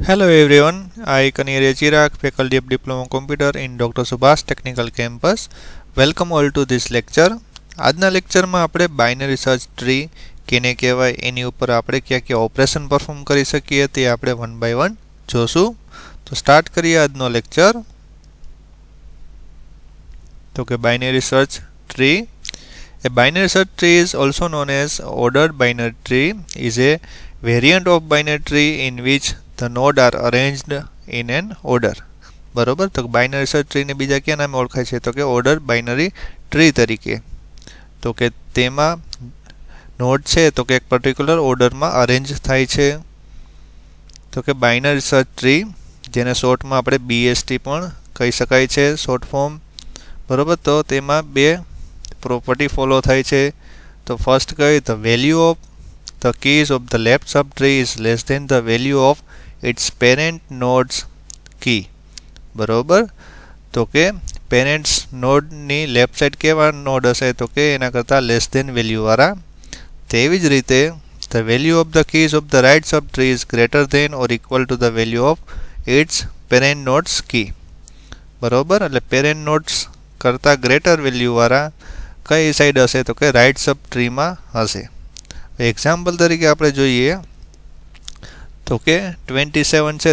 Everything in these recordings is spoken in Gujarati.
Hello everyone, I Kanir Chirag, Faculty of Diploma Computer in Dr. Subhash Technical Campus. Welcome all to this lecture. આજના લેક્ચરમાં આપણે બાઇનરી સર્ચ ટ્રી કેને કહેવાય એની ઉપર આપણે કયા ઓપરેશન પરફોર્મ કરી શકીએ તે આપણે વન બાય વન જોશું. તો સ્ટાર્ટ કરીએ આજનો લેક્ચર. તો કે binary search tree. A binary search tree is also known as ordered binary tree is a variant of binary tree in which the nodes are arranged in an order. બરોબર. તો બાઇનરી સર્ચ ટ્રીને બીજા કયા નામે ઓળખાય છે? તો કે ઓર્ડર બાઇનરી ટ્રી તરીકે. તો કે તેમાં નોડ છે તો કે એક પર્ટિક્યુલર ઓર્ડરમાં અરેન્જ થાય છે. તો કે બાઇનરી સર્ચ ટ્રી જેને શોર્ટમાં આપણે BST પણ કહી શકાય છે, શોર્ટ ફોર્મ. બરોબર. તો તેમાં બે પ્રોપર્ટી ફોલો થાય છે. તો ફર્સ્ટ કઈ, the value of the keys of the left subtree is less than the value of its parent node's key. બરોબર. તો કે પેરેન્ટ્સ નોડની લેફ્ટ સાઈડ કેવા નોડ હશે? તો કે એના કરતાં લેસ ધેન વેલ્યુવાળા. તેવી જ રીતે the value of the keys of the right subtree is greater than or equal to the value of its parent node's key. બરોબર. એટલે પેરેન્ટ નોડ્સ કરતાં ગ્રેટર વેલ્યુવાળા કઈ સાઈડ હશે? તો કે રાઇટ સબ ટ્રીમાં હશે. એક્ઝામ્પલ તરીકે આપણે જોઈએ તો કે 27 છે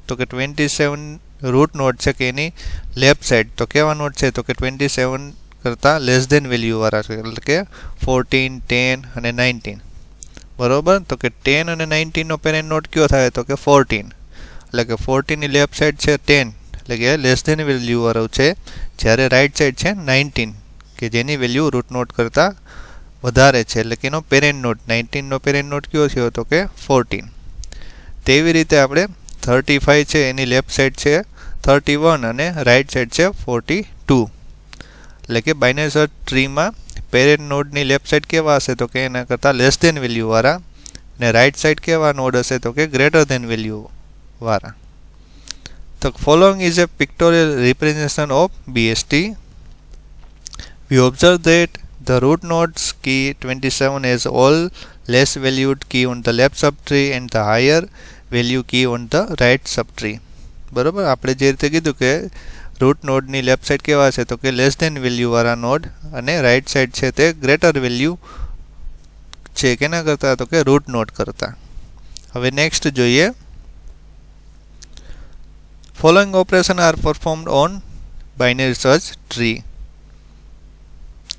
તો કે 27 રૂટ નોડ છે કે એની લેફ્ટ સાઈડ તો કેવા નોડ છે? તો કે 27 કરતાં લેસ ધેન વેલ્યુવાળા છે, એટલે કે 14, 10 અને 19. બરોબર. તો કે 10 અને 19 નો પેરેન્ટ નોડ કયો થાય? તો કે 14. એટલે કે 14 ની લેફ્ટ સાઈડ છે 10, એટલે કે લેસ ધેન વેલ્યુવાળું છે, જ્યારે રાઇટ સાઈડ છે 19 કે જેની વેલ્યુ રૂટ નોડ કરતાં વધારે છે, એટલે કે એનો પેરેન્ટ નોડ 19 નો પેરેન્ટ નોડ કયો થયો? તો કે 14. તેવી રીતે આપણે 35 છે એની લેફ્ટ સાઈડ છે 31 અને રાઇટ સાઈડ છે 42. એટલે કે બાઇનરી સર્ચ ટ્રીમાં પેરેન્ટ નોડની લેફ્ટ સાઈડ કેવા હશે? તો કે એના કરતાં લેસ ધેન વેલ્યુવાળા, અને રાઇટ સાઈડ કેવા નોડ હશે? તો કે ગ્રેટર ધેન વેલ્યુવાળા. તો following is a pictorial representation of BST. We observe that the root nodes key 27 has all less valued key on the left subtree and the higher value key on the right subtree. બરોબર. આપણે જે રીતે કીધું કે રૂટ નોડની લેફ્ટ સાઈડ કેવા છે? તો કે લેસ ધેન વેલ્યુવાળા નોડ, અને રાઇટ સાઈડ છે તે ગ્રેટર વેલ્યુ છે કેના કરતાં? તો કે રૂટ નોડ કરતાં. હવે નેક્સ્ટ જોઈએ. Following operation are performed on binary search tree.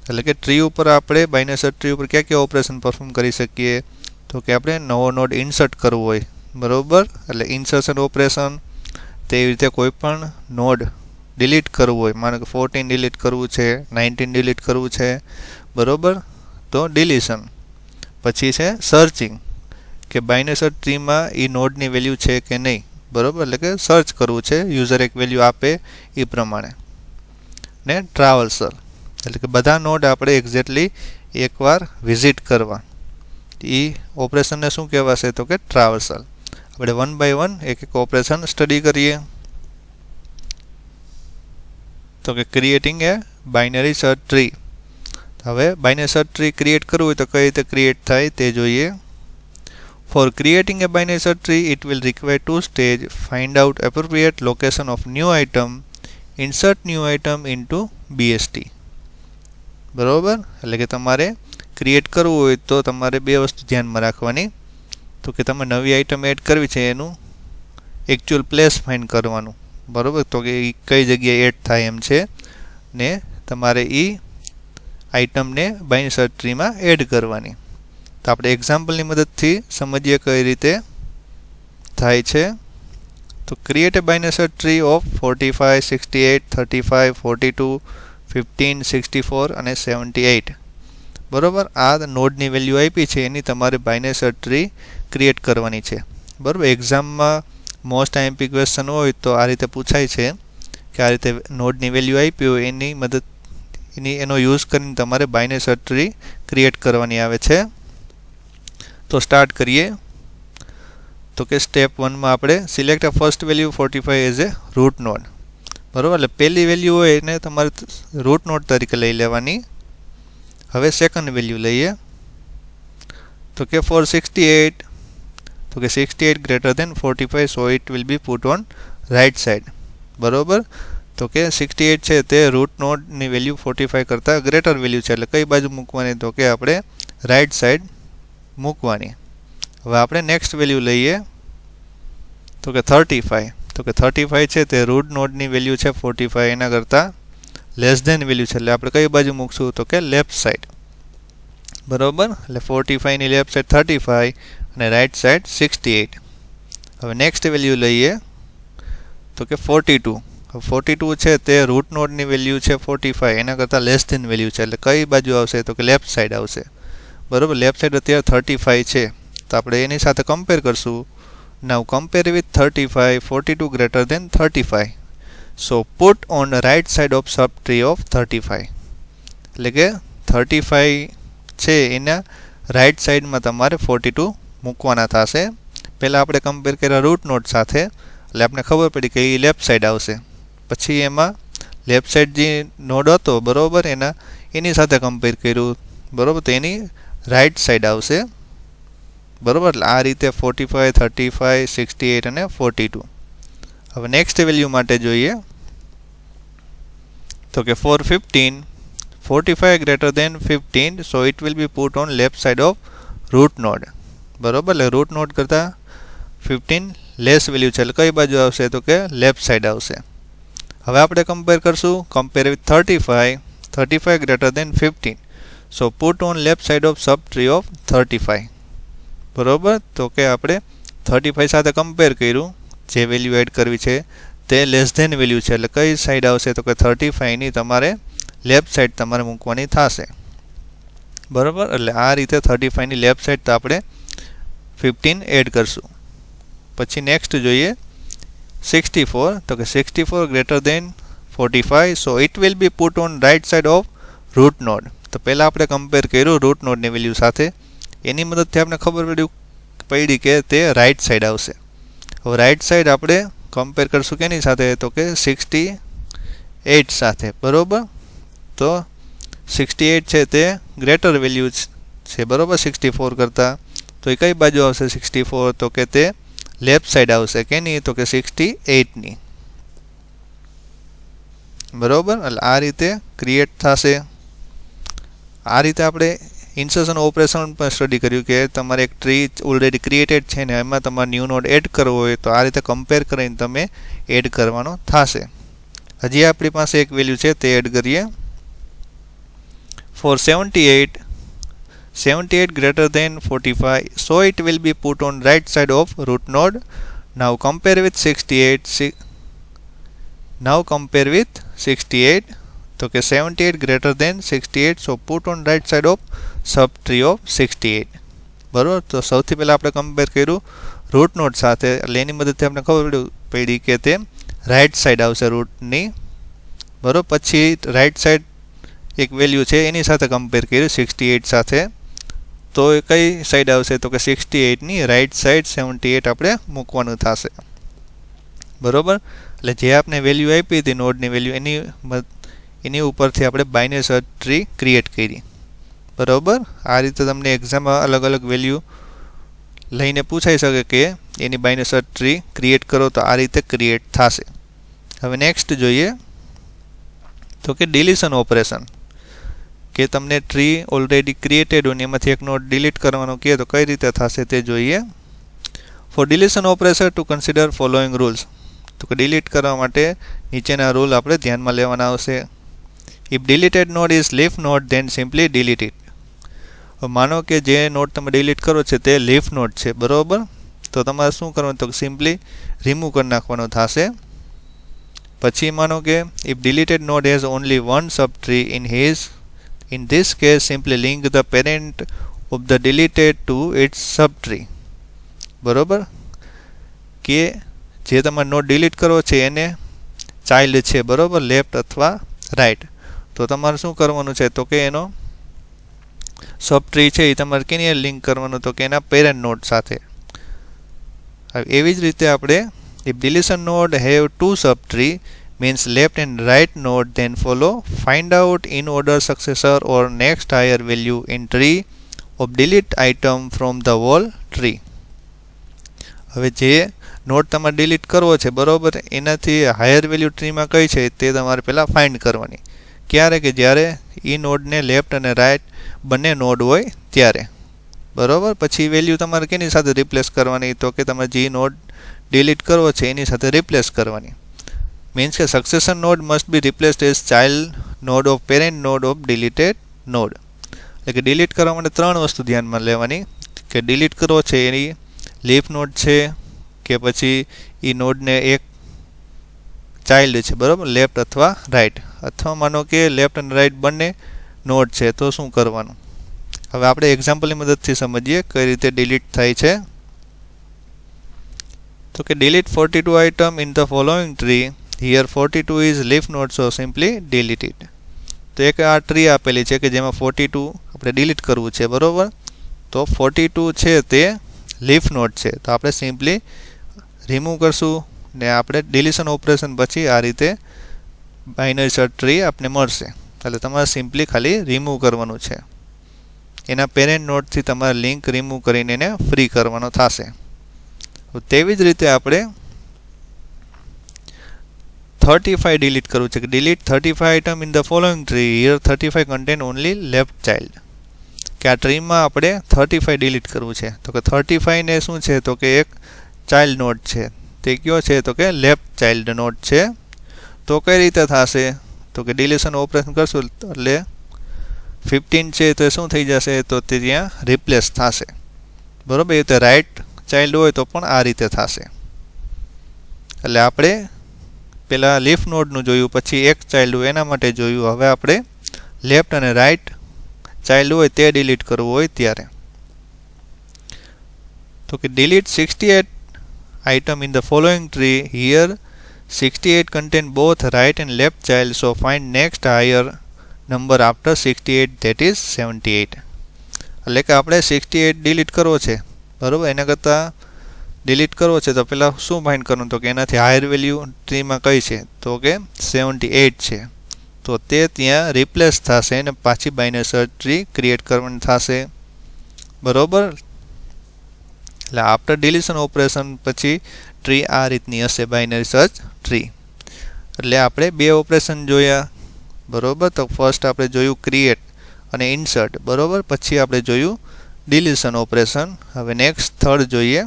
એટલે કે ટ્રી ઉપર આપણે બાઇનરી સર્ચ ટ્રી ઉપર કયા ઓપરેશન પરફોર્મ કરી શકીએ? તો કે આપણે નવો નોડ ઇન્સર્ટ કરવો હોય. બરોબર. એટલે ઇન્સર્શન ઓપરેશન. તેવી રીતે કોઈ પણ નોડ ડિલીટ કરવું હોય, માનો કે 14 ડિલીટ કરવું છે, 19 ડિલીટ કરવું છે. બરોબર. તો ડિલીશન. પછી છે સર્ચિંગ, કે બાઇનરી સર્ચ ટ્રીમાં એ નોડની વેલ્યુ છે કે નહીં. બરોબર. એટલે કે સર્ચ કરવું છે, યુઝર એક વેલ્યુ આપે એ પ્રમાણે. ને ટ્રાવર્સલ, એટલે કે બધા નોડ આપણે એક્ઝેક્ટલી એકવાર વિઝિટ કરવા. એ ઓપરેશનને શું કહેવાશે? તો કે ટ્રાવર્સલ. આપણે વન બાય વન એક ઓપરેશન સ્ટડી કરીએ. તો કે ક્રિએટિંગ એ બાઇનરી સર્ચ ટ્રી. હવે બાઇનરી સર્ચ ટ્રી ક્રિએટ કરવું હોય તો કઈ રીતે ક્રિએટ થાય તે જોઈએ. For creating a binary search tree, it will require two stages: find out appropriate location of new item, insert new item into BST. બરોબર. એટલે કે તમારે ક્રિએટ કરવું હોય તો તમારે બે વસ્તુ ધ્યાનમાં રાખવાની. તો કે તમે નવી આઇટમ એડ કરવી છે એનું એકચ્યુઅલ પ્લેસ ફાઇન્ડ કરવાનું. બરોબર. તો કે કઈ જગ્યાએ એડ થાય એમ છે, ને તમારે એ આઇટમને બાઇનરી સર્ચ ટ્રીમાં એડ કરવાની. તો આપણે એક્ઝામ્પલની મદદથી સમજીએ કઈ રીતે થાય છે. તો create a binary search tree of 45, 68, 35, 42, 15, 64 અને 78. બરોબર. આ નોડની વેલ્યુ આપી છે એની તમારે બાઇનરી સર્ચ ટ્રી ક્રિએટ કરવાની છે. બરોબર. એક્ઝામમાં મોસ્ટ આઈએમપી ક્વેશ્ચન હોય તો આ રીતે પૂછાય છે કે આ રીતે નોડની વેલ્યુ આપી હોય એનો યુઝ કરીને તમારે બાઇનરી સર્ચ ટ્રી ક્રિએટ કરવાની આવે છે. તો સ્ટાર્ટ કરીએ. તો કે સ્ટેપ 1માં આપણે select a first value 45 as a root node. બરોબર. એટલે પહેલી વેલ્યુ હોય એને તમારે રૂટ નોડ તરીકે લઈ લેવાની. હવે સેકન્ડ વેલ્યુ લઈએ. તો કે for 68 તો કે 68 greater than 45, so it will be put on right side. બરોબર, તો કે 68 છે તે રૂટ નોડની વેલ્યુ 45 કરતાં ગ્રેટર વેલ્યુ છે, એટલે કઈ બાજુ મૂકવાની, તો કે આપણે રાઈટ સાઈડ મૂકવાની. હવે આપણે નેક્સ્ટ વેલ્યુ લઈએ તો કે 35. તો કે 35 છે તે રૂટ નોડની વેલ્યુ છે 45, એના કરતાં લેસ ધેન વેલ્યુ છે, એટલે આપણે કઈ બાજુ મૂકશું, તો કે લેફ્ટ સાઈડ. બરોબર, એટલે 45 ની લેફ્ટ સાઈડ 35 અને રાઈટ સાઈડ 68. હવે નેક્સ્ટ વેલ્યુ લઈએ તો કે 42. 42 છે તે રૂટ નોડની વેલ્યુ છે 45, એના કરતાં લેસ ધેન વેલ્યુ છે, એટલે કઈ બાજુ આવશે, તો કે લેફ્ટ સાઈડ આવશે. બરોબર, લેફ્ટ સાઈડ અત્યારે 35 છે, તો આપણે એની સાથે કમ્પેર કરશું. નાઉ compare with 35, 42 greater than 35, so put on the right side of subtree of 35. એટલે કે 35 છે એના રાઈટ સાઈડમાં તમારે 42 મૂકવાના થશે. પહેલાં આપણે કમ્પેર કર્યા રૂટ નોડ સાથે, એટલે આપણે ખબર પડી કે એ લેફ્ટ સાઈડ આવશે. પછી એમાં લેફ્ટ સાઈડ જે નોડ હતો બરોબર એની સાથે કમ્પેર કર્યું બરોબર, તો એની રાઈટ સાઈડ આવશે. બરોબર, એટલે આ રીતે 45, 35, 68 અને 42. હવે નેક્સ્ટ વેલ્યુ માટે જોઈએ તો કે 415, 45 greater than 15, so it will be put on left side of root node. બરોબર, એટલે રૂટ નોડ કરતાં 15 લેસ વેલ્યુ છે, એટલે કઈ બાજુ આવશે, તો કે લેફ્ટ સાઈડ આવશે. હવે આપણે કમ્પેર કરશું. Compare with 35, 35 greater than 15, so put on left side of subtree of 35. બરોબર, તો કે આપણે 35 સાથે કમ્પેર કર્યું, જે વેલ્યુ એડ કરવી છે તે લેસ ધેન વેલ્યુ છે, એટલે કઈ સાઈડ આવશે, તો કે 35 ની તમારે લેફ્ટ સાઈડ તમારે મૂકવાની થશે. બરોબર, એટલે આ રીતે 35 ની લેફ્ટ સાઈડ તો આપણે 15 એડ કરશું. પછી નેક્સ્ટ જોઈએ 64. તો કે 64 greater than 45, so it will be put on right side of root node. તો પહેલાં આપણે કમ્પેર કર્યું રૂટ નોડની વેલ્યુ સાથે, એની મદદથી આપણે ખબર પડી કે તે રાઈટ સાઈડ આવશે. હવે રાઈટ સાઈડ આપણે કમ્પેર કરશું કેની સાથે, તો કે 68 સાથે. બરોબર, તો 68 છે તે ગ્રેટર વેલ્યુ છે બરોબર 64 કરતાં, તો એ કઈ બાજુ આવશે 64, તો કે તે લેફ્ટ સાઈડ આવશે. કેની, તો કે 68 ની. બરોબર, એટલે આ રીતે ક્રિએટ થશે. આ રીતે આપણે ઇન્સર્શન ઓપરેશન પણ સ્ટડી કર્યું કે તમારે એક ટ્રી ઓલરેડી ક્રિએટેડ છે ને એમાં તમારે ન્યૂ નોડ એડ કરવો હોય તો આ રીતે કમ્પેર કરીને તમે એડ કરવાનો થશે. હજી આપણી પાસે એક વેલ્યુ છે તે એડ કરીએ. For 78 greater than 45, so it will be put on right side of root node. Now compare with 68. Now compare with 68. તો કે 78 greater than 68, so put on right side of subtree of 68. બરોબર, તો સૌથી પહેલાં આપણે કમ્પેર કર્યું રૂટ નોડ સાથે, એટલે એની મદદથી આપણે ખબર પડી કે તે રાઈટ સાઈડ આવશે રૂટની. બરોબર, પછી રાઈટ સાઈડ એક વેલ્યુ છે એની સાથે કમ્પેર કર્યું 68 સાથે, તો એ કઈ સાઈડ આવશે, તો કે 68 ની રાઈટ સાઈડ 78 આપણે મૂકવાનું થશે. બરોબર, એટલે જે આપણે વેલ્યુ આપી હતી નોડની વેલ્યુ એની ઉપરથી આપણે બાઇનરી સર્ચ ટ્રી ક્રિએટ કરી. બરોબર, આ રીતે તમને એક્ઝામમાં અલગ અલગ વેલ્યુ લઈને પૂછાઈ શકે કે એની બાઇનરી સર્ચ ટ્રી ક્રિએટ કરો, તો આ રીતે ક્રિએટ થશે. હવે નેક્સ્ટ જોઈએ તો કે ડિલીશન ઓપરેશન, કે તમને ટ્રી ઓલરેડી ક્રિએટેડ હોય એમાંથી એક નોડ ડિલીટ કરવાનો કહે તો કઈ રીતે થશે તે જોઈએ. For deletion operation to consider following rules. તો કે ડિલીટ કરવા માટે નીચેના રૂલ આપણે ધ્યાનમાં લેવાના આવશે. If deleted node is leaf node then simply delete it. માનો કે જે નોડ તમે ડિલીટ કરો છે તે લીફ નોડ છે બરોબર, તો તમારે શું કરવાનું, તો સિમ્પલી રિમૂવ કરી નાખવાનો થશે. પછી માનો કે if deleted node has only one sub tree in this case simply link the parent of the deleted to its subtree. બરોબર, કે જે તમારે નોડ ડિલીટ કરવો છે એને ચાઇલ્ડ છે બરોબર લેફ્ટ અથવા રાઈટ, તો તમારે શું કરવાનું છે, તો કે એનો સબ ટ્રી છે એ તમારે કેની લિંક કરવાનું, તો કે એના પેરેન્ટ નોડ સાથે. એવી જ રીતે આપણે if deletion node have two subtree means left and right node, then follow find out in order successor or next higher value in tree of delete item from the whole tree. હવે જે નોડ તમારે ડિલીટ કરવો છે બરોબર, એનાથી હાયર વેલ્યુ ટ્રીમાં કઈ છે તે તમારે પહેલાં ફાઇન્ડ કરવાની. ક્યારે કે જ્યારે એ નોડને લેફ્ટ અને રાઇટ બંને નોડ હોય ત્યારે બરોબર. પછી વેલ્યુ તમારે કેની સાથે રિપ્લેસ કરવાની, તો કે તમે જે નોડ ડિલીટ કરવો છે એની સાથે રિપ્લેસ કરવાની. મીન્સ કે successor node must be replaced as child node of parent node of deleted node. એટલે કે ડિલીટ કરવા માટે ત્રણ વસ્તુ ધ્યાનમાં લેવાની, કે ડિલીટ કરવો છે એની લીફ નોડ છે કે પછી એ નોડને એક ચાઇલ્ડ છે બરાબર, લેફ્ટ અથવા રાઇટ, અથવા માનો કે લેફ્ટ અને રાઇટ બંને નોડ છે તો શું કરવાનું. હવે આપણે એક્ઝામ્પલની મદદથી સમજીએ કઈ રીતે ડિલીટ થાય છે. તો કે delete 42 item in the following tree, here 42 is leaf node so simply delete it. તો એક આ ટ્રી આપેલી છે કે જેમાં 42 આપણે ડિલીટ કરવું છે બરાબર. તો 42 છે તે લીફ નોડ છે તો આપણે સિમ્પલી રિમૂવ કરશું ને આપણે ડિલીશન ઓપરેશન પછી આ રીતે બાઇનરી સર્ચ ટ્રી આપણે મળશે. એટલે તમારે સિમ્પલી ખાલી રિમૂવ કરવાનું છે, એના પેરેન્ટ નોડથી તમારે લિંક રિમૂવ કરીને એને ફ્રી કરવાનો થશે. તેવી જ રીતે આપણે 35 ડિલીટ કરવું છે કે delete 35 item in the following tree, here 35 contain only left child. કે આ ટ્રીમાં આપણે 35 ડિલીટ કરવું છે. તો કે 35 ને શું છે તો કે એક ચાઇલ્ડ નોડ છે, તે કયો છે તો કે લેફ્ટ ચાઇલ્ડ નોડ છે. તો કઈ રીતે થશે તો કે ડિલીશન ઓપરેશન કરશું એટલે 15 છે તો શું થઈ જશે તો તે ત્યાં રિપ્લેસ થશે બરાબર. એ રીતે રાઇટ ચાઇલ્ડ હોય તો પણ આ રીતે થશે. એટલે આપણે પહેલાં લીફ નોડનું જોયું, પછી એક ચાઇલ્ડ હોય એના માટે જોયું. હવે આપણે લેફ્ટ અને રાઇટ ચાઇલ્ડ હોય તે ડિલીટ કરવું હોય ત્યારે. તો કે delete 68 item in the following tree, here 68 contain both right and left child, so find next higher number after 68, that is 78. એટલે કે આપણે 68 ડિલીટ કરવો છે બરાબર, એના કરતાં ડિલીટ કરવો છે તો પહેલાં શું ફાઇન્ડ કરવું તો કે એનાથી હાયર વેલ્યુ ટ્રીમાં કઈ છે તો કે 78 છે. તો તે ત્યાં રિપ્લેસ થશે અને પાછી બાઇનરી સર્ચ ટ્રી ક્રિએટ કરવાની થશે બરાબર. એટલે આફ્ટર ડિલીશન ઓપરેશન પછી ટ્રી આ રીતની હશે બાઇનરી સર્ચ ટ્રી. એટલે આપણે બે ઓપરેશન જોયા બરાબર. તો ફર્સ્ટ આપણે જોયું ક્રિએટ અને ઇન્સર્ટ બરાબર, પછી આપણે જોયું ડિલીશન ઓપરેશન. હવે નેક્સ્ટ થર્ડ જોઈએ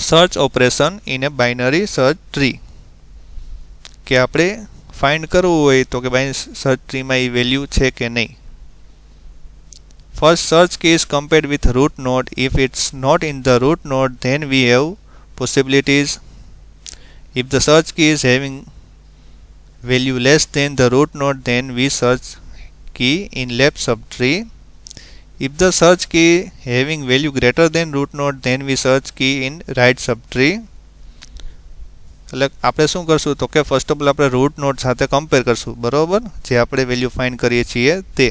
search operation in a binary search tree. કે આપણે ફાઇન્ડ કરવું હોય તો કે બાઇનરી સર્ચ ટ્રીમાં એ વેલ્યુ છે કે નહીં. First search key is compared with root node. If it's not in the root node, then we have possibilities. If the search key is having value less than the root node, then we search key in left subtree. If the search key having value greater than root node, then we search key in right subtree. એટલે આપણે શું કરશું તો કે ફર્સ્ટ ઓફ ઓલ આપણે રૂટ નોડ સાથે કમ્પેર કરશું બરાબર, જે આપણે વેલ્યુ ફાઇન્ડ કરીએ છીએ તે.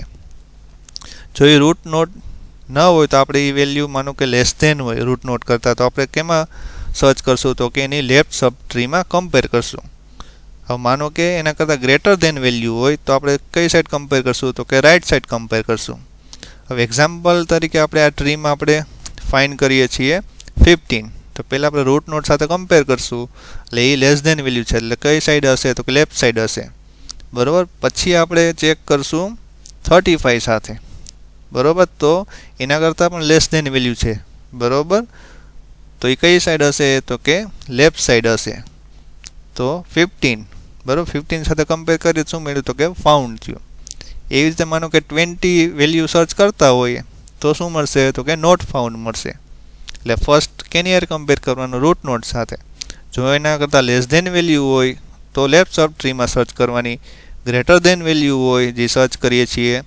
જો એ રૂટ નોડ ન હોય તો આપણે એ વેલ્યુ માનો કે લેસ ધેન હોય રૂટ નોડ કરતાં, તો આપણે કેમાં સર્ચ કરશું તો કે એની લેફ્ટ સબ ટ્રીમાં કમ્પેર કરશું. હવે માનો કે એના કરતાં ગ્રેટર ધેન વેલ્યુ હોય તો આપણે કઈ સાઈડ કમ્પેર કરશું તો કે રાઇટ સાઈડ કમ્પેર કરશું. હવે એક્ઝામ્પલ તરીકે આપણે આ ટ્રીમાં આપણે ફાઇન્ડ કરીએ છીએ 15, તો પહેલાં આપણે રૂટ નોડ સાથે કમ્પેર કરશું એટલે એ લેસ ધેન વેલ્યુ છે એટલે કઈ સાઈડ હશે તો કે લેફ્ટ સાઈડ હશે બરાબર. પછી આપણે ચેક કરશું 35 સાથે બરાબર, તો એના કરતાં પણ લેસ ધેન વેલ્યુ છે બરાબર, તો એ કઈ સાઈડ હશે તો કે લેફ્ટ સાઈડ હશે. તો 15 બરાબર, 15 સાથે કમ્પેર કરીએ શું મળ્યું તો કે ફાઉન્ડ થયું. એવી રીતે માનો કે 20 વેલ્યુ સર્ચ કરતા હોઈએ તો શું મળશે તો કે નોટ ફાઉન્ડ મળશે. એટલે ફર્સ્ટ કેની યાર કમ્પેર કરવાનું રૂટ નોડ સાથે. જો એના કરતાં લેસ ધેન વેલ્યુ હોય તો લેફ્ટ સબ ટ્રીમાં સર્ચ કરવાની, ગ્રેટર ધેન વેલ્યુ હોય જે સર્ચ કરીએ છીએ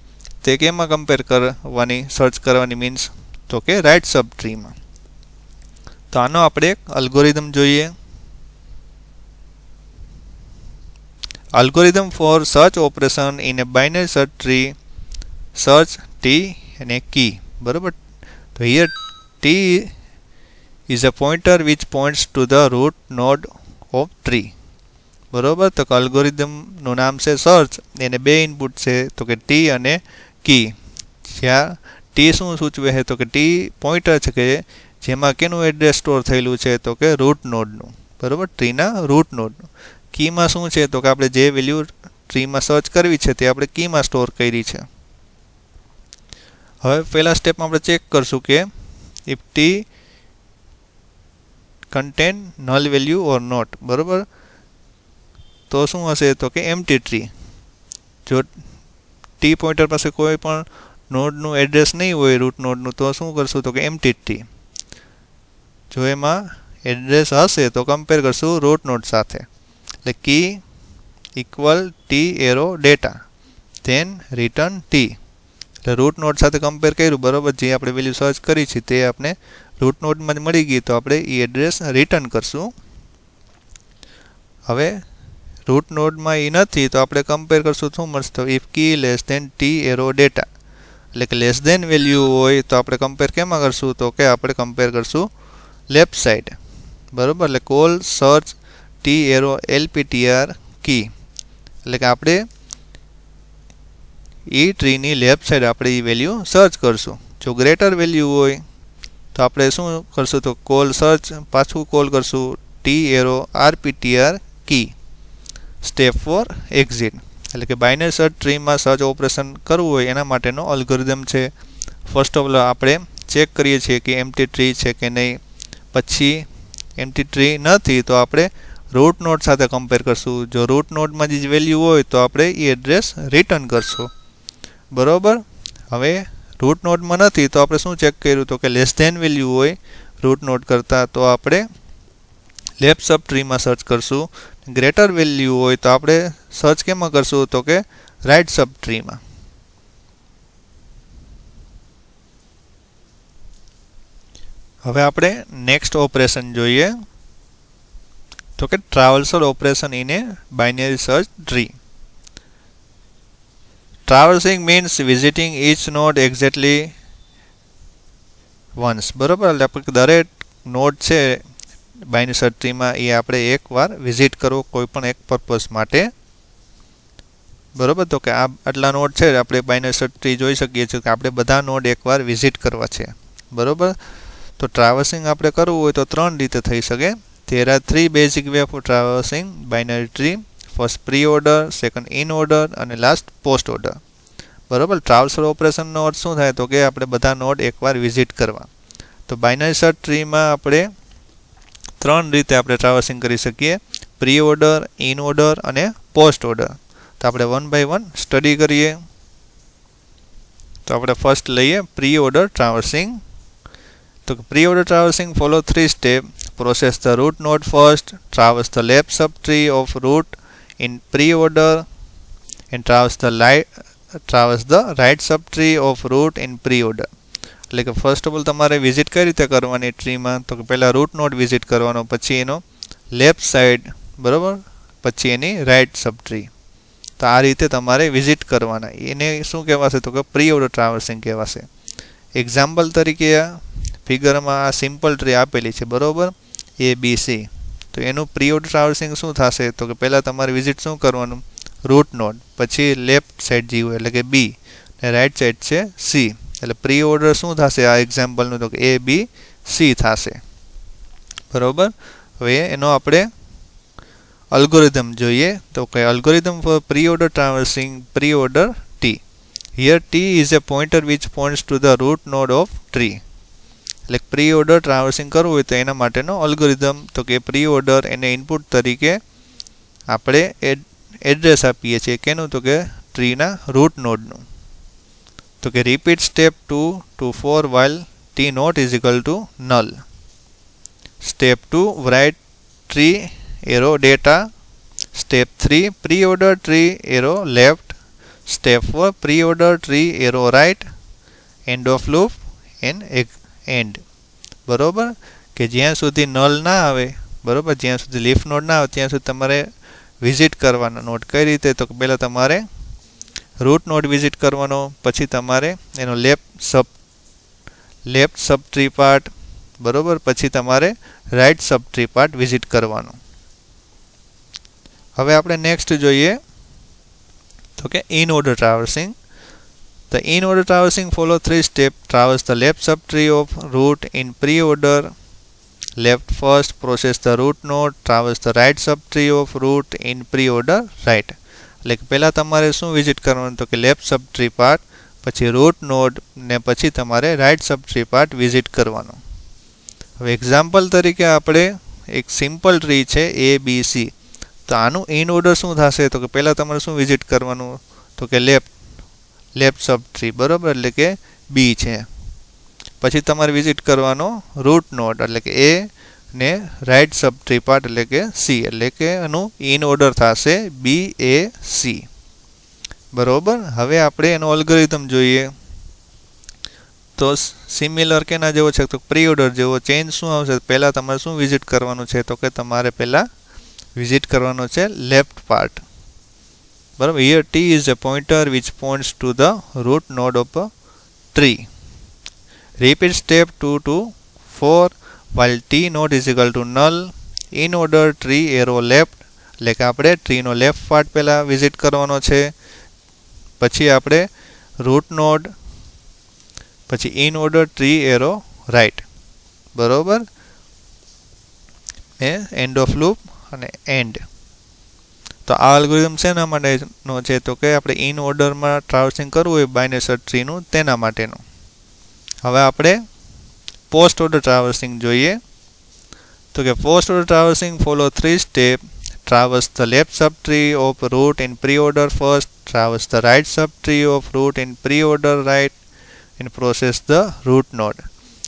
તે કેમાં કમ્પેર કરવાની સર્ચ કરવાની મીન્સ તો કે રાઇટ સબ ટ્રીમાં. તો આનો આપણે એક અલ્ગોરિધમ જોઈએ. Algorithm for search operation in a binary search tree, search T અને કી બરાબર. તો here T is a pointer which points to the root node of tree બરાબર. તો અલ્ગોરિધમનું નામ છે સર્ચ, એને બે ઇનપુટ છે તો કે ટી અને કી. જ્યાં ટી શું સૂચવે છે તો કે ટી પોઇન્ટર છે કે જેમાં કેનું એડ્રેસ સ્ટોર થયેલું છે તો કે રૂટ નોડનું, બરાબર, ટ્રીના રૂટ નોડનું. કીમાં શું છે તો કે આપણે જે વેલ્યુ ટ્રીમાં સર્ચ કરવી છે તે આપણે કીમાં સ્ટોર કરી છે. હવે પહેલા સ્ટેપમાં આપણે ચેક કરશું કે if T contain null value or not, બરાબર. તો શું હશે તો કે એમ્પ્ટી ટ્રી. જો ટી પોઇન્ટર પાસે કોઈ પણ નોડનું એડ્રેસ નહીં હોય રૂટ નોડનું, તો શું કરશું તો કે એમ્પ્ટી ટ્રી. જો એમાં એડ્રેસ હશે તો કમ્પેર કરશું રૂટ નોડ સાથે. એટલે key equal T arrow data then return T. એટલે રૂટ નોડ સાથે કમ્પેર કર્યું, બરાબર. જે આપણે વેલ્યુ સર્ચ કરી છે તે આપણે રૂટ નોડમાં જ મળી ગઈ, તો આપણે એ એડ્રેસ રિટર્ન કરશું. હવે રૂટ નોડમાં એ નથી તો આપણે કમ્પેર કરશું શું મળશે તો if key less then T arrow data. એટલે કે લેસ ધેન વેલ્યુ હોય તો આપણે કમ્પેર કેમાં કરશું તો કે આપણે કમ્પેર કરશું લેફ્ટ સાઈડ, બરાબર. એટલે કોલ સર્ચ ટી એરો એલપીટીઆર કી. એટલે કે આપણે એ ટ્રીની લેફ્ટ સાઈડ આપણે એ વેલ્યુ સર્ચ કરશું. જો ગ્રેટર વેલ્યુ હોય તો આપણે શું કરશું તો કોલ સર્ચ પાછું કોલ કરશું T arrow RPTR key. Step 4 exit. એટલે કે બાઇનરી સર્ચ ટ્રીમાં સર્ચ ઓપરેશન કરવું હોય એના માટેનો અલ્ગોરિધમ છે. ફર્સ્ટ ઓફ ઓલ આપણે ચેક કરીએ છીએ કે એમ્પ્ટી ટ્રી છે કે નહીં. પછી એમ્પ્ટી ટ્રી નથી તો આપણે રૂટ નોડ સાથે કમ્પેર કરશું. જો રૂટ નોડમાં જે વેલ્યુ હોય તો આપણે એ એડ્રેસ રિટર્ન કરશું, બરાબર. હવે રૂટ નોડમાં નથી તો આપણે શું ચેક કર્યું તો કે લેસ ધેન વેલ્યુ હોય રૂટ નોડ કરતાં તો આપણે લેફ્ટ સબ ટ્રીમાં સર્ચ કરશું. ગ્રેટર વેલ્યુ હોય તો આપણે સર્ચ કેમાં કરશું તો કે રાઇટ સબ ટ્રીમાં. હવે આપણે નેક્સ્ટ ઓપરેશન જોઈએ તો કે traversal operation in a binary search tree. Traversing means visiting each node exactly once, બરાબર. એટલે આપણે દરેક નોડ છે બાઇનરી સર્ચ ટ્રીમાં એ આપણે એકવાર વિઝિટ કરવો કોઈ પણ એક પર્પઝ માટે, બરાબર. તો કે આ આટલા નોડ છે આપણે બાઇનરી સર્ચ ટ્રી જોઈ શકીએ છીએ કે આપણે બધા નોડ એકવાર વિઝિટ કરવા છે, બરાબર. તો ટ્રાવર્સિંગ આપણે કરવું હોય તો ત્રણ રીતે થઈ શકે. There are three basic way for traversing binary tree. First pre order, second in order અને લાસ્ટ પોસ્ટ ઓર્ડર, બરાબર. ટ્રાવર્સલ ઓપરેશનનો અર્થ શું થાય તો કે આપણે બધા નોડ એકવાર વિઝિટ કરવા. તો બાઇનરી સર્ચ ટ્રીમાં આપણે ત્રણ રીતે આપણે ટ્રાવર્સિંગ કરી શકીએ: પ્રી ઓર્ડર, ઇન ઓર્ડર અને પોસ્ટ ઓર્ડર. તો આપણે વન બાય વન સ્ટડી કરીએ. તો આપણે ફર્સ્ટ લઈએ પ્રી ઓર્ડર ટ્રાવર્સિંગ. તો preorder traversing follow 3 step. Process the root node first, traverse the left subtree of root in pre-order and traverse the right subtree of root in pre-order. એટલે કે ફર્સ્ટ ઓફ ઓલ તમારે વિઝિટ કઈ રીતે કરવાની ટ્રીમાં તો કે પહેલાં રૂટ નોડ વિઝિટ કરવાનો, પછી એનો લેફ્ટ સાઈડ, બરાબર, પછી એની રાઇટ સબટ્રી. તો આ રીતે તમારે વિઝિટ કરવાના. એને શું કહેવાશે તો કે પ્રી ઓર્ડર ટ્રાવર્સિંગ કહેવાશે. એક્ઝામ્પલ તરીકે આ ફિગરમાં આ સિમ્પલ ટ્રી આપેલી છે, બરાબર, ABC. તો એનું પ્રી ઓર્ડર ટ્રાવર્સિંગ શું થશે તો કે પહેલાં તમારે વિઝિટ શું કરવાનું રૂટ નોડ, પછી લેફ્ટ સાઈડ જે હોય એટલે કે B અને રાઇટ સાઈડ છે C. એટલે પ્રી ઓર્ડર શું થશે આ એક્ઝામ્પલનું તો કે ABC થશે, બરાબર. હવે એનો આપણે અલ્ગોરિધમ જોઈએ. તો કે algorithm for preorder traversing preorder T. Here T is a pointer which points to the root node of tree. એટલે પ્રી ઓર્ડર ટ્રાવર્સિંગ કરવું હોય તો એના માટેનો અલ્ગોરિધમ તો કે પ્રી ઓર્ડર એને ઇનપુટ તરીકે આપણે એડ્રેસ આપીએ છીએ કેનું તો કે ટ્રીના રૂટ નોડનું. તો કે repeat step 2 to 4 while t not is equal to null. Step 2 write tree arrow data. Step 3 pre-order tree arrow left. Step 4 pre-order tree arrow right. End of loop and and, બરાબર. કે જ્યાં સુધી નલ ના આવે, બરાબર, જ્યાં સુધી લીફ નોડ ના આવે ત્યાં સુધી તમારે વિઝિટ કરવાનો નોડ. કઈ રીતે તો પહેલાં તમારે રૂટ નોડ વિઝિટ કરવાનો, પછી તમારે એનો લેફ્ટ સબ ટ્રી પાર્ટ, બરાબર, પછી તમારે right subtree part visit કરવાનો. હવે આપણે નેક્સ્ટ જોઈએ તો કે inorder traversing. The in-order traversing follow 3 steps. Traverse the left subtree of root in pre-order left first. Process the root node. Traverse the right subtree of root in pre-order right. એટલે કે પહેલાં તમારે શું વિઝિટ કરવાનું તો કે લેફ્ટ સબટ્રી પાર્ટ, પછી રૂટ નોડ ને પછી તમારે રાઇટ સબટ્રી પાર્ટ વિઝિટ કરવાનો. હવે એક્ઝામ્પલ તરીકે આપણે એક સિમ્પલ ટ્રી છે ABC, તો આનું ઇન ઓર્ડર શું થશે તો કે પહેલાં તમારે શું વિઝિટ કરવાનું તો કે લેફ્ટ સબટ્રી, બરાબર, એટલે કે B છે. પછી તમારે વિઝિટ કરવાનો રૂટ નોડ એટલે કે A ને રાઇટ સબટ્રી પાર્ટ એટલે કે C, એટલે કે એનું ઇન ઓર્ડર થશે BAC, બરોબર. હવે આપણે એનો અલ્ગોરિધમ જોઈએ તો સિમિલર કેના જેવો છે તો પ્રી ઓર્ડર જેવો. ચેન્જ શું આવશે, પહેલાં તમારે શું વિઝિટ કરવાનું છે તો કે તમારે પહેલાં વિઝિટ કરવાનો છે લેફ્ટ પાર્ટ, બરાબર. Here T is a pointer which points to the root node of a tree. Repeat step 2 to 4 while T node is equal to null. In order tree arrow left, એટલે કે આપણે ટ્રીનો લેફ્ટ પાર્ટ પહેલાં વિઝિટ કરવાનો છે, પછી આપણે રૂટ નોડ, પછી in order tree arrow right, બરોબર. એન્ડ ઓફ લૂપ અને એન્ડ. તો આ અલ્ગોરિધમ શેના માટેનો છે તો કે આપણે ઇન ઓર્ડરમાં ટ્રાવર્સિંગ કરવું હોય બાઇનરી સર્ચ ટ્રીનું તેના માટેનું. હવે આપણે પોસ્ટ ઓર્ડર ટ્રાવર્સિંગ જોઈએ તો કે postorder traversing follow 3 step. Traverse the left subtree of root in pre-order first. Traverse the right subtree of root in pre-order right. And process the root node.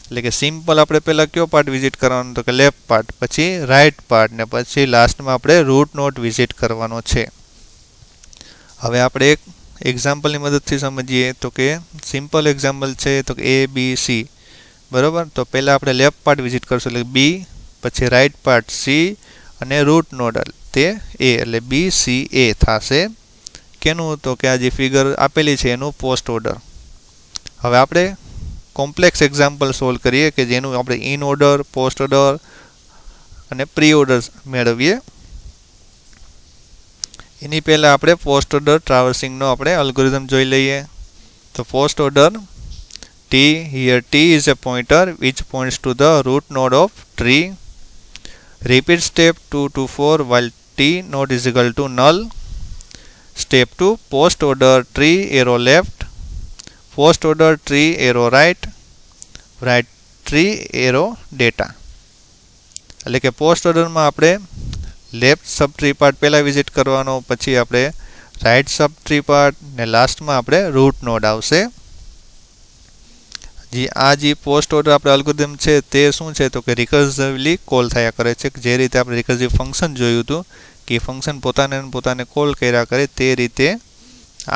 એટલે કે સિમ્પલ આપણે પહેલાં કયો પાર્ટ વિઝિટ કરવાનો તો કે લેફ્ટ પાર્ટ, પછી રાઇટ પાર્ટ ને પછી લાસ્ટમાં આપણે રૂટ નોડ વિઝિટ કરવાનો છે. હવે આપણે એક એક્ઝામ્પલની મદદથી સમજીએ તો કે સિમ્પલ એક્ઝામ્પલ છે તો કે ABC, બરાબર. તો પહેલાં આપણે લેફ્ટ પાર્ટ વિઝિટ કરશું એટલે B, પછી રાઇટ પાર્ટ C અને રૂટ નોડ તે A, એટલે BCA થશે. કેનું તો કે આ જે ફિગર આપેલી છે એનું પોસ્ટ ઓર્ડર. હવે આપણે કોમ્પ્લેક્સ એક્ઝામ્પલ સોલ્વ કરીએ કે જેનું આપણે ઇન ઓર્ડર, પોસ્ટ ઓર્ડર અને પ્રી ઓર્ડર મેળવીએ. એની પહેલાં આપણે પોસ્ટ ઓર્ડર ટ્રાવર્સિંગનો આપણે અલ્ગોરિધમ જોઈ લઈએ. તો post order here T is a pointer which points to the root node of tree. Repeat step 2 to 4 while T node is equal to null. Step 2, post order tree arrow left, post order tree arrow right, right tree arrow data. એટલે કે પોસ્ટ ઓર્ડરમાં આપણે લેફ્ટ સબટ્રી પાર્ટ પહેલાં વિઝિટ કરવાનો, પછી આપણે રાઇટ સબટ્રી પાર્ટ ને લાસ્ટમાં આપણે રૂટ નોડ આવશે. આ જે પોસ્ટ ઓર્ડર આપણે અલ્ગોરિધમ છે તે શું છે તો કે રિકર્સિવલી કોલ થયા કરે છે. જે રીતે આપણે રિકર્સિવ ફંક્શન જોયું હતું કે ફંક્શન પોતાને કોલ કર્યા કરે તે રીતે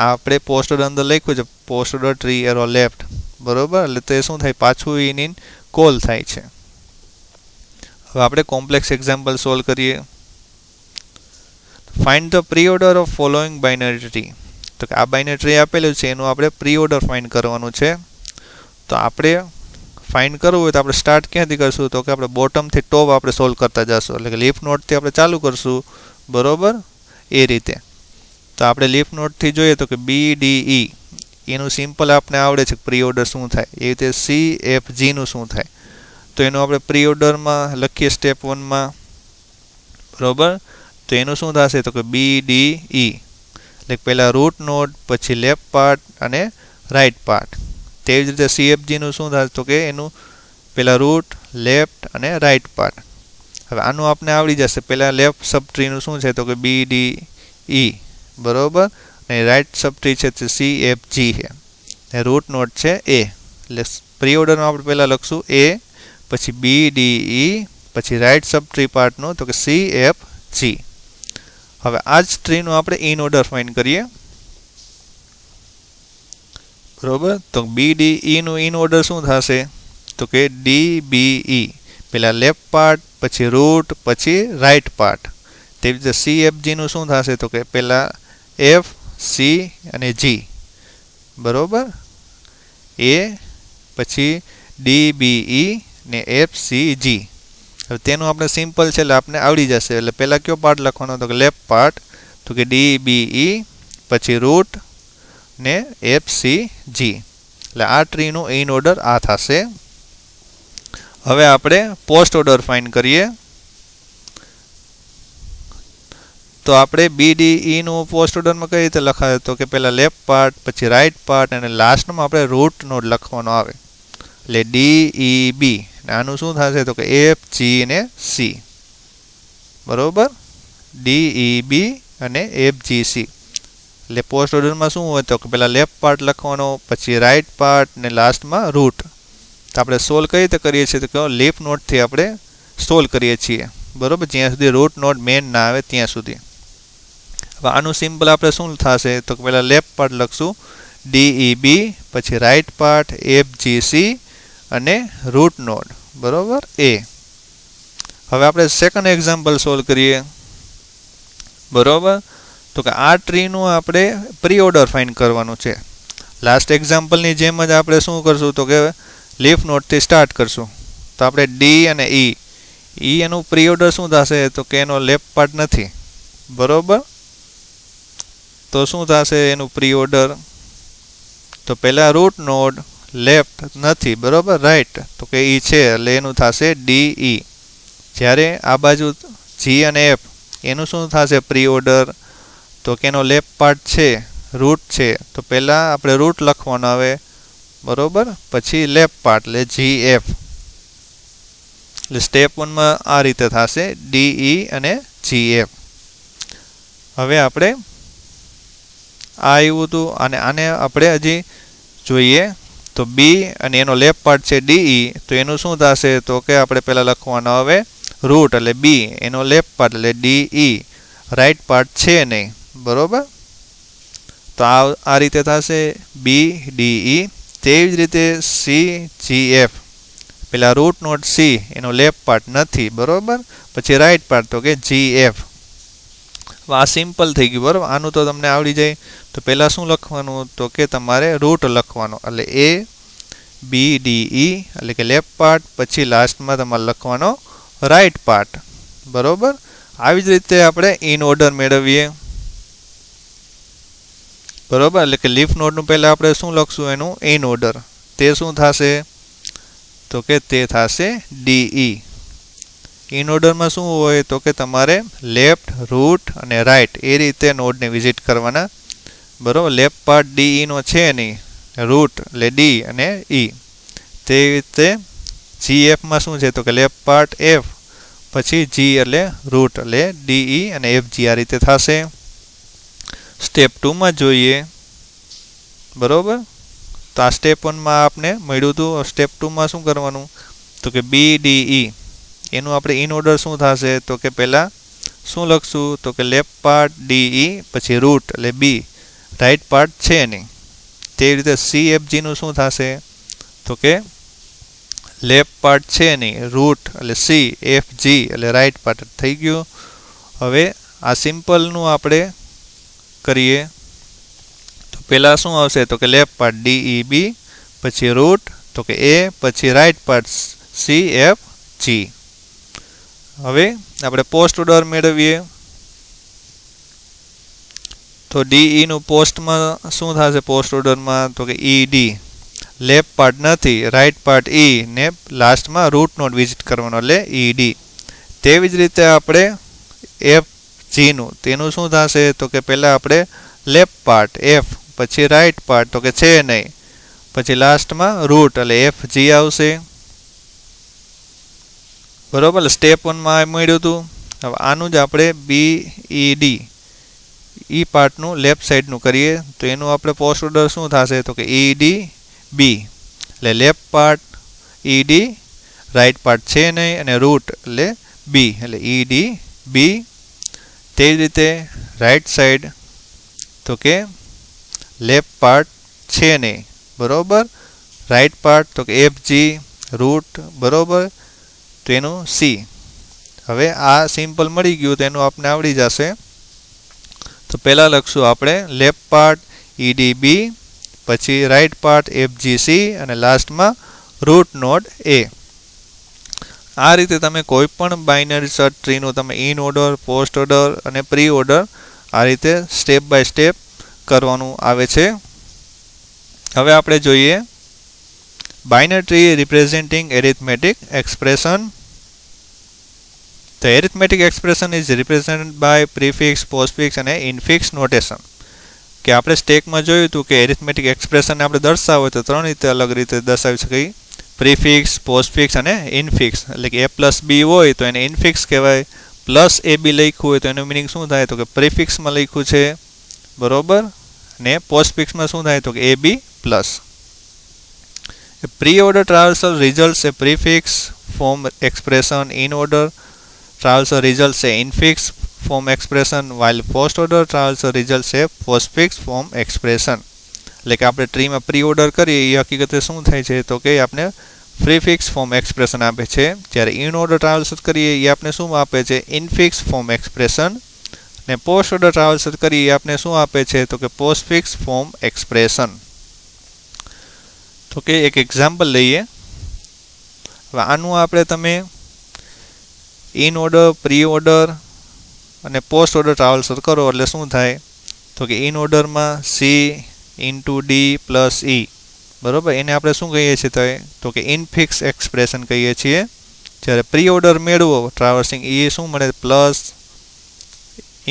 આપણે પોસ્ટ ઓર્ડર અંદર લખ્યું છે post order tree arrow left, બરોબર. એટલે તે શું થાય પાછું ઇન કોલ થાય છે. હવે આપણે કોમ્પ્લેક્સ એક્ઝામ્પલ સોલ્વ કરીએ. Find the pre order of following binary tree. તો કે આ બાઇનરી ટ્રી આપેલું છે એનું આપણે પ્રી ઓર્ડર ફાઇન્ડ કરવાનું છે. તો આપણે ફાઇન્ડ કરવું હોય તો આપણે સ્ટાર્ટ ક્યાંથી કરશું તો કે આપણે બોટમથી ટોપ આપણે સોલ્વ કરતા જશું, એટલે કે લીફ નોડથી આપણે ચાલુ કરશું, બરોબર, એ રીતે. તો આપણે લીફ નોડથી જોઈએ તો કે BDE એનું સિમ્પલ આપણે આવડે છે પ્રી ઓર્ડર શું થાય, એ રીતે CFGનું શું થાય. તો એનું આપણે પ્રી ઓર્ડરમાં લખીએ સ્ટેપ 1માં, બરોબર. તો એનું શું થશે તો કે BDE, એટલે પહેલાં રૂટ નોડ, પછી લેફ્ટ પાર્ટ અને રાઇટ પાર્ટ. તેવી જ રીતે CFGનું શું થશે તો કે એનું પહેલાં રૂટ, લેફ્ટ અને રાઇટ પાર્ટ. હવે આનું આપણે આવડી જશે. પહેલાં લેફ્ટ સબટ્રીનું શું છે તો કે BDE, બરોબર, અને રાઇટ સબટ્રી છે તે CFG છે, અને રૂટ નોડ છે A. એટલે પ્રી ઓર્ડરમાં આપણે પહેલાં લખશું A, પછી BDE, પછી રાઇટ સબટ્રી પાર્ટનું તો કે CFG. હવે આ જ ટ્રીનું આપણે ઇન ઓર્ડર ફાઇન્ડ કરીએ, બરોબર. તો BDEનું ઇન ઓર્ડર શું થશે તો કે DBE, પહેલાં લેફ્ટ પાર્ટ, પછી રૂટ, પછી રાઇટ પાર્ટ. તેવી રીતે CFGનું શું થશે તો કે પહેલાં F, C અને G, બરોબર, A, પછી DBE ને FCG. હવે તેનું આપણે સિમ્પલ છે એટલે આપણે આવડી જશે. એટલે પહેલાં કયો પાર્ટ લખવાનો તો કે લેફ્ટ પાર્ટ, તો કે DBE, પછી રૂટ ને એફ સી જી. એટલે આ ટ્રીનું ઇન ઓર્ડર આ થશે. હવે આપણે પોસ્ટ ઓર્ડર ફાઇન્ડ કરીએ. તો આપણે BDEનું પોસ્ટ ઓર્ડરમાં કઈ રીતે લખાય? તો કે પહેલાં લેફ્ટ પાર્ટ, પછી રાઇટ પાર્ટ, અને લાસ્ટમાં આપણે રૂટ નોડ લખવાનો આવે. એટલે DEB. આનું શું થશે? તો કે FG અને C. બરોબર, DEB અને FGC. એટલે પોસ્ટ ઓર્ડરમાં શું હોય? તો કે પહેલાં લેફ્ટ પાર્ટ લખવાનો, પછી રાઇટ પાર્ટ ને લાસ્ટમાં રૂટ. તો આપણે સોલ્વ કઈ રીતે કરીએ છીએ? તો કે લીફ નોટથી આપણે સોલ્વ કરીએ છીએ. બરોબર, જ્યાં સુધી રૂટ નોટ મેન ના આવે ત્યાં સુધી. હવે આનું સિમ્પલ આપણે શું થશે? તો કે પહેલાં લેફ્ટ પાર્ટ લખશું DEB, પછી રાઇટ પાર્ટ FGC અને રૂટ નોડ. બરોબર, A. હવે આપણે સેકન્ડ એક્ઝામ્પલ સોલ્વ કરીએ. બરોબર, તો કે આ ટ્રીનું આપણે પ્રી ઓર્ડર ફાઇન્ડ કરવાનું છે. લાસ્ટ એક્ઝામ્પલની જેમ જ આપણે શું કરશું? તો કે લીફ નોટથી સ્ટાર્ટ કરશું. તો આપણે D અને E એનું પ્રી ઓર્ડર શું થશે? તો કે એનો લેફ્ટ પાર્ટ નથી. બરોબર, તો શું થશે એનું પ્રી ઓર્ડર? તો પહેલાં રૂટ નોડ, લેફ્ટ નથી, બરોબર, રાઇટ તો કે E છે એટલે એનું થશે DE. જ્યારે આ બાજુ G અને F એનું શું થશે પ્રી ઓર્ડર? તો કે એનો લેફ્ટ પાર્ટ છે, રૂટ છે, તો પહેલાં આપણે રૂટ લખવાનો આવે. બરોબર, પછી લેફ્ટ પાર્ટ એટલે GF. એટલે સ્ટેપ 1માં આ રીતે થશે DE અને GF. હવે આપણે આ આવ્યું હતું અને આને આપણે હજી જોઈએ. તો B અને એનો લેફ્ટ પાર્ટ છે DE, તો એનું શું થશે? તો કે આપણે પહેલાં લખવાનો આવે રૂટ એટલે B, એનો લેફ્ટ પાર્ટ એટલે DE, રાઇટ પાર્ટ છે નહીં. બરોબર, તો આ રીતે થશે BDE. તેવી જ રીતે CGF, પેલા રૂટ નોટ C એનો લેફ્ટ પાર્ટ નથી. બરોબર, પછી રાઇટ પાર્ટ તો કે GF. આ સિમ્પલ થઈ ગયું. બરાબર, આનું તો તમને આવડી જાય. તો પહેલાં શું લખવાનું? તો કે તમારે રૂટ લખવાનો એટલે ABDE એટલે કે લેફ્ટ પાર્ટ, પછી લાસ્ટમાં તમારે લખવાનો રાઇટ પાર્ટ. બરોબર, આવી જ રીતે આપણે ઇન ઓર્ડર મેળવીએ. બરોબર, એટલે કે લીફ નોડનું પહેલાં આપણે શું લખશું? એનું ઇન ઓર્ડર. તે શું થશે? તો કે તે થશે DE. ઇન ઓર્ડરમાં શું હોય? તો કે તમારે લેફ્ટ, રૂટ અને રાઇટ એ રીતે નોડને વિઝિટ કરવાના. બરોબર, લેફ્ટ પાર્ટ DE નો છે નહીં, રૂટ એટલે D અને E. તે રીતે GFમાં શું છે? તો કે લેફ્ટ પાર્ટ F, પછી G એટલે રૂટ એટલે DE અને FG. આ રીતે થશે. સ્ટેપ 2માં જોઈએ. બરોબર, તો આ સ્ટેપ 1માં આપણે મળ્યું હતું. સ્ટેપ 2માં શું કરવાનું? તો કે BDE એનું આપણે ઇન ઓર્ડર શું થશે? તો કે પહેલાં શું લખશું? તો કે લેફ્ટ પાર્ટ DE, પછી રૂટ એટલે B, રાઇટ પાર્ટ છે નહીં. તેવી રીતે CFGનું શું થશે? તો કે લેફ્ટ પાર્ટ છે નહીં, રૂટ એટલે C, FG એટલે રાઇટ પાર્ટ થઈ ગયું. હવે આ સિમ્પલનું આપણે કરીએ. તો પહેલાં શું આવશે? તો કે લેફ્ટ પાર્ટ DEB, પછી રૂટ તો કે A, પછી રાઇટ પાર્ટ CFG. હવે આપણે પોસ્ટ ઓર્ડર મેળવીએ. તો DE નું પોસ્ટમાં શું થશે? પોસ્ટ ઓર્ડરમાં તો કે ED, લેફ્ટ પાર્ટ નથી, રાઇટ પાર્ટ E ને લાસ્ટમાં રૂટ નોડ વિઝિટ કરવાનો એટલે ED. તેવી જ રીતે આપણે FGનું તેનું શું થશે? તો કે પહેલાં આપણે લેફ્ટ પાર્ટ F, પછી રાઇટ પાર્ટ તો કે છે નહીં, પછી લાસ્ટમાં રૂટ એટલે FG આવશે. બરોબર, સ્ટેપ 1માં મળ્યું હતું. હવે આનું જ આપણે BED E પાર્ટનું લેફ્ટ સાઈડનું કરીએ. તો એનું આપણે પોસ્ટ ઓર્ડર શું થશે? તો કે ED B એટલે left part ED, right part છે નહીં અને રૂટ એટલે B એટલે ED B. તેવી રીતે રાઇટ સાઈડ તો કે લેફ્ટ પાર્ટ છે નહીં. બરોબર, રાઇટ પાર્ટ તો કે FG, રૂટ. બરોબર, તો એનું C. હવે આ સિમ્પલ મળી ગયું તો એનું આપણે આવડી જશે. તો પહેલાં લખશું આપણે લેફ્ટ પાર્ટ EDB, પછી રાઇટ પાર્ટ FGC અને લાસ્ટમાં રૂટ નોડ A. આ રીતે તમે કોઈ પણ બાઇનરી સર્ચ ટ્રીનું તમે ઇન ઓર્ડર, પોસ્ટ ઓર્ડર અને પ્રી ઓર્ડર આ રીતે સ્ટેપ બાય સ્ટેપ કરવાનું આવે છે. હવે આપણે જોઈએ binary tree representing arithmetic expression. The arithmetic expression is represented by prefix, postfix અને infix notation. કે આપણે સ્ટેકમાં જોયું હતું કે એરિથમેટિક એક્સપ્રેશનને આપણે દર્શાવો તો ત્રણ રીતે અલગ રીતે દર્શાવી શકીએ, પ્રીફિક્સ, પોસ્ટફિક્સ અને ઇનફિક્સ. એટલે કે a પ્લસ બી હોય તો એને ઇનફિક્સ કહેવાય, પ્લસ એ બી લખ્યું હોય તો એનું મિનિંગ શું થાય તો કે પ્રીફિક્સમાં લખ્યું છે, બરોબર, ને પોસ્ટફિક્સમાં શું થાય તો કે A B plus. Preorder traversal results a prefix form expression, inorder traversal results a infix form expression, while postorder traversal results a postfix form expression. એટલે કે આપણે ટ્રીમાં પ્રી ઓર્ડર કરીએ એ હકીકતે શું થાય છે તો કે આપણે પ્રીફિક્સ ફોર્મ એક્સપ્રેશન આપે છે, જ્યારે ઇન ઓર્ડર ટ્રાવર્સલ કરીએ એ આપણે શું આપે છે ઇનફિક્સ ફોર્મ એક્સપ્રેશન, અને પોસ્ટ ઓર્ડર ટ્રાવર્સલ કરીએ એ આપણે શું આપે છે તો કે પોસ્ટફિક્સ ફોર્મ એક્સપ્રેશન. તો કે એક એક્ઝામ્પલ લઈએ. હવે આનું આપણે તમે ઇન ઓર્ડર, પ્રી ઓર્ડર અને પોસ્ટ ઓર્ડર ટ્રાવર્સલ કરો એટલે શું થાય તો કે ઇન ઓર્ડરમાં સી ઇન્ટુ ડી પ્લસ ઈ, બરાબર, એને આપણે શું કહીએ છીએ તો કે ઇનફિક્સ એક્સપ્રેશન કહીએ છીએ. જ્યારે પ્રી ઓર્ડર મેળવો ટ્રાવર્સિંગ એ શું મળે plus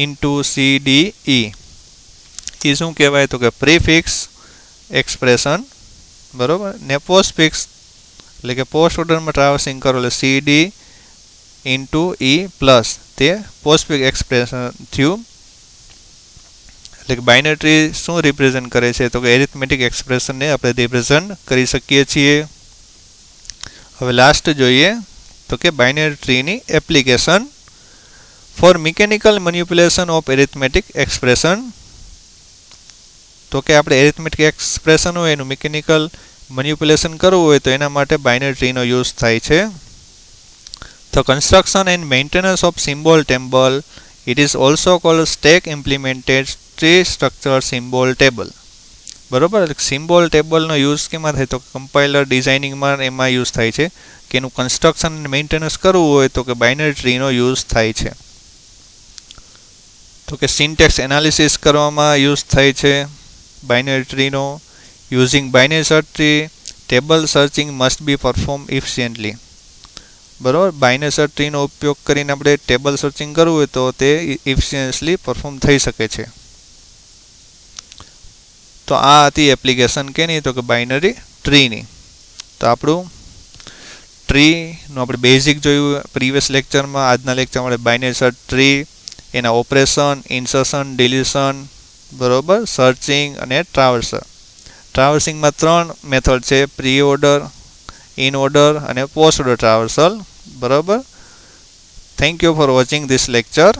into C D E, એ શું કહેવાય તો કે પ્રીફિક્સ એક્સપ્રેશન, બરાબર. ને પોસ્ટફિક્સ એટલે કે પોસ્ટ ઓર્ડરમાં ટ્રાવર્સિંગ કરો એટલે સી ડી ઇન્ટુ ઈ પ્લસ, તે પોસ્ટફિક્સ એક્સપ્રેશન થયું. એટલે કે બાઇનરી ટ્રી શું રિપ્રેઝન્ટ કરે છે તો કે એરિથમેટિક એક્સપ્રેશનને આપણે રિપ્રેઝન્ટ કરી શકીએ છીએ. હવે લાસ્ટ જોઈએ તો કે બાઇનરી ટ્રીની application for mechanical manipulation of arithmetic expression. તો કે આપણે એરિથમેટિક એક્સપ્રેશન હોય એનું મિકેનિકલ મેનિપ્યુલેશન કરવું હોય તો એના માટે બાઇનરી ટ્રીનો યુઝ થાય છે. The construction and maintenance of symbol table, it is also called stack implemented tree structure symbol table. બરોબર, સિમ્બોલ ટેબલનો યુઝ કેમાં થાય તો કમ્પાઇલર ડિઝાઇનિંગમાં એમાં યુઝ થાય છે કે એનું કન્સ્ટ્રક્શન અને મેન્ટેનન્સ કરવું હોય તો કે બાઇનરી ટ્રીનો યુઝ થાય છે. તો કે સિન્ટેક્સ એનાલિસિસ કરવામાં યુઝ થાય છે બાઇનરી ટ્રીનો. Using binary search tree table searching must be perform efficiently. બરાબર, બાઇનરી સર્ચ ટ્રીનો ઉપયોગ કરીને આપણે ટેબલ સર્ચિંગ કરવું હોય તો તે ઇફિશિયન્ટલી પરફોર્મ થઈ શકે છે. તો આ હતી એપ્લિકેશન કેની તો કે બાઇનરી ટ્રીની. તો આપણું ટ્રીનું આપણે બેઝિક જોયું પ્રીવિયસ લેક્ચરમાં. આજના લેક્ચરમાં આપણે બાઇનરી સર્ચ ટ્રી, એના ઓપરેશન, ઇન્સર્શન, ડિલીશન, બરાબર, સર્ચિંગ અને ટ્રાવર્સલ. ટ્રાવર્સિંગમાં ત્રણ મેથડ છે, પ્રી ઓર્ડર, ઇન ઓર્ડર અને પોસ્ટ ઓર્ડર ટ્રાવર્સલ, બરાબર. Thank you for watching this lecture.